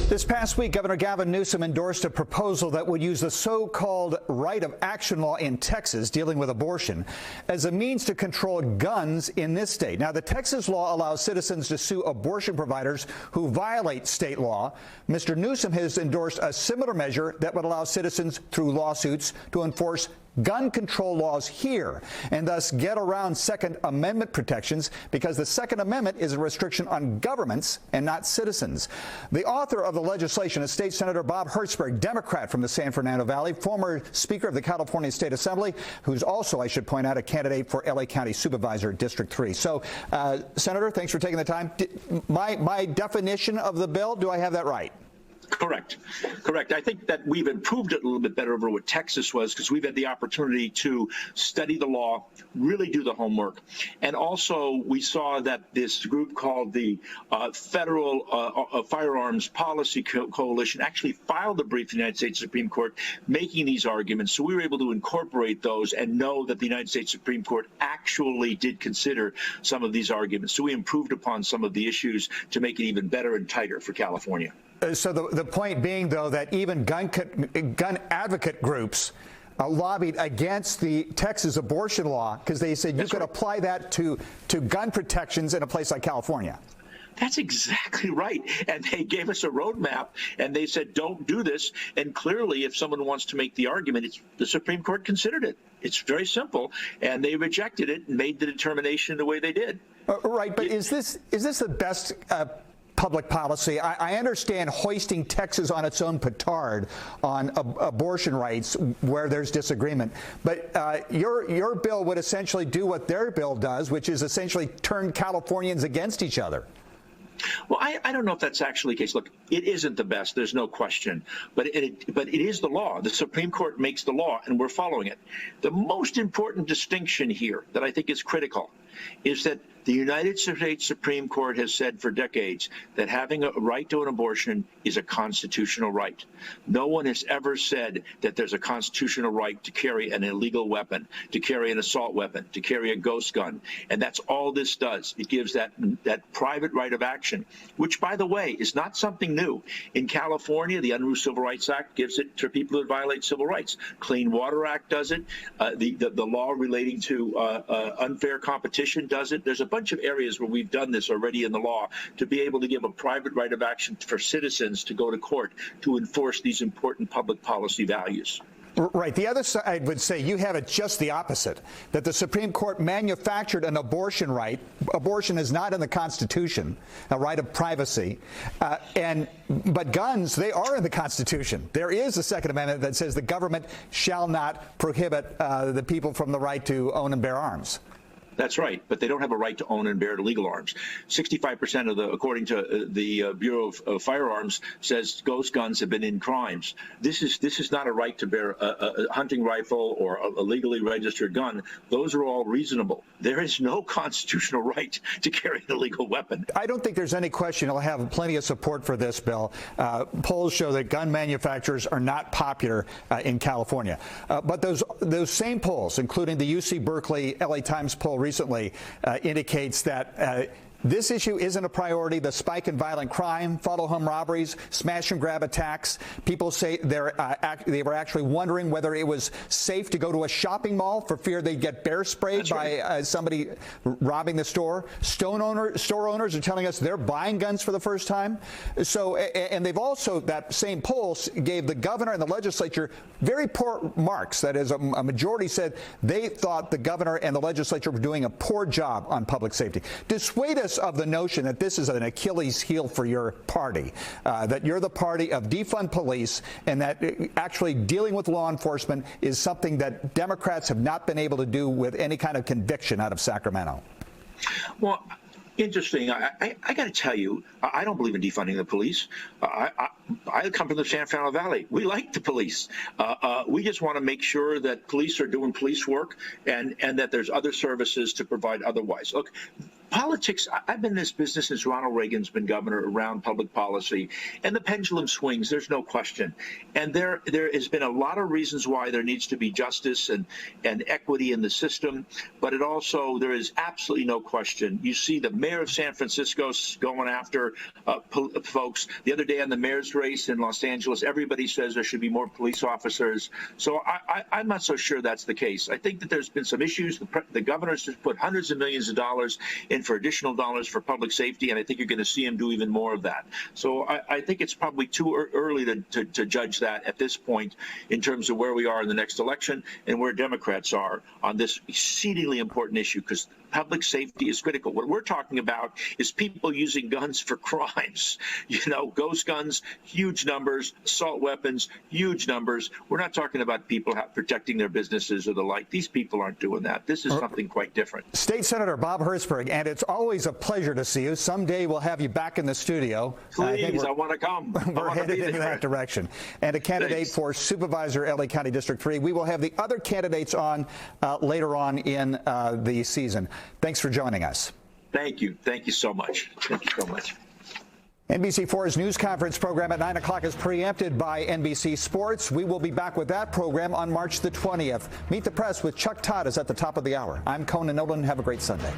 This past week, Governor Gavin Newsom endorsed a proposal that would use the so-called right of action law in Texas dealing with abortion as a means to control guns in this state. Now, the Texas law allows citizens to sue abortion providers who violate state law. Mr. Newsom has endorsed a similar measure that would allow citizens through lawsuits to enforce gun control laws here and thus get around Second Amendment protections, because the Second Amendment is a restriction on governments and not citizens. The author of the legislation is State Senator Bob Hertzberg, Democrat from the San Fernando Valley, former Speaker of the California State Assembly, who's also, I should point out, a candidate for LA County Supervisor District 3. So, Senator, thanks for taking the time. My definition of the bill, do I have that right? Correct. I think that we've improved it a little bit better over what Texas was, because we've had the opportunity to study the law, really do the homework. And also we saw that this group called the Federal Firearms Policy Coalition actually filed a brief in the United States Supreme Court making these arguments. So we were able to incorporate those and know that the United States Supreme Court actually did consider some of these arguments. So we improved upon some of the issues to make it even better and tighter for California. So the point being, though, that even gun advocate groups lobbied against the Texas abortion law because they said you could apply that to gun protections in a place like California. That's exactly right. And they gave us a roadmap, and they said, don't do this. And clearly, if someone wants to make the argument, the Supreme Court considered it. It's very simple. And they rejected it and made the determination the way they did. Right. But is this the best public policy? I understand hoisting Texas on its own petard on abortion rights where there's disagreement, but your bill would essentially do what their bill does, which is essentially turn Californians against each other. Well, I don't know if that's actually the case. Look, it isn't the best. There's no question. But it is the law. The Supreme Court makes the law, and we're following it. The most important distinction here that I think is critical is that the United States Supreme Court has said for decades that having a right to an abortion is a constitutional right. No one has ever said that there's a constitutional right to carry an illegal weapon, to carry an assault weapon, to carry a ghost gun. And that's all this does. It gives that private right of action, which, by the way, is not something new. In California, the Unruh Civil Rights Act gives it to people that violate civil rights. Clean Water Act does it. The law relating to unfair competition does it. There's a bunch of areas where we've done this already in the law to be able to give a private right of action for citizens to go to court to enforce these important public policy values. Right. The other side would say you have it just the opposite, that the Supreme Court manufactured an abortion right. Abortion is not in the Constitution, a right of privacy. But guns, they are in the Constitution. There is a Second Amendment that says the government shall not prohibit the people from the right to own and bear arms. That's right, but they don't have a right to own and bear illegal arms. 65% of according to the Bureau of Firearms, says ghost guns have been in crimes. This is not a right to bear a hunting rifle or a legally registered gun. Those are all reasonable. There is no constitutional right to carry an illegal weapon. I don't think there's any question it'll have plenty of support for this bill. Polls show that gun manufacturers are not popular in California. But those same polls, including the UC Berkeley LA Times poll recently, indicates that this issue isn't a priority. The spike in violent crime, follow home robberies, smash and grab attacks. People say they were actually wondering whether it was safe to go to a shopping mall for fear they'd get bear sprayed by somebody robbing the store. Store owners are telling us they're buying guns for the first time. So, and they've also, that same poll gave the governor and the legislature very poor marks. That is, a majority said they thought the governor and the legislature were doing a poor job on public safety. Dissuade us of the notion that this is an Achilles heel for your party, that you're the party of defund police, and that actually dealing with law enforcement is something that Democrats have not been able to do with any kind of conviction out of Sacramento. Well, interesting. I got to tell you, I don't believe in defunding the police. I come from the San Fernando Valley. We like the police. We just want to make sure that police are doing police work and that there's other services to provide otherwise. Look, Politics, I've been in this business since Ronald Reagan's been governor, around public policy, and the pendulum swings, there's no question. And there has been a lot of reasons why there needs to be justice and equity in the system, but there is absolutely no question. You see the mayor of San Francisco going after folks. The other day on the mayor's race in Los Angeles, everybody says there should be more police officers. So I'm not so sure that's the case. I think that there's been some issues. The governor's just put hundreds of millions of dollars in for additional dollars for public safety, and I think you're going to see him do even more of that. So I think it's probably too early to judge that at this point in terms of where we are in the next election and where Democrats are on this exceedingly important issue, because public safety is critical. What we're talking about is people using guns for crimes. Ghost guns, huge numbers, assault weapons, huge numbers. We're not talking about people protecting their businesses or the like. These people aren't doing that. This is something quite different. State Senator Bob Hertzberg, and it's always a pleasure to see you. Someday we'll have you back in the studio. Please, I want to come. We're headed in that direction. And a candidate for Supervisor, LA County District 3. We will have the other candidates on later on in the season. Thanks for joining us. Thank you. Thank you so much. Thank you so much. NBC4's news conference program at 9 o'clock is preempted by NBC Sports. We will be back with that program on March the 20th. Meet the Press with Chuck Todd is at the top of the hour. I'm Conan Nolan. Have a great Sunday.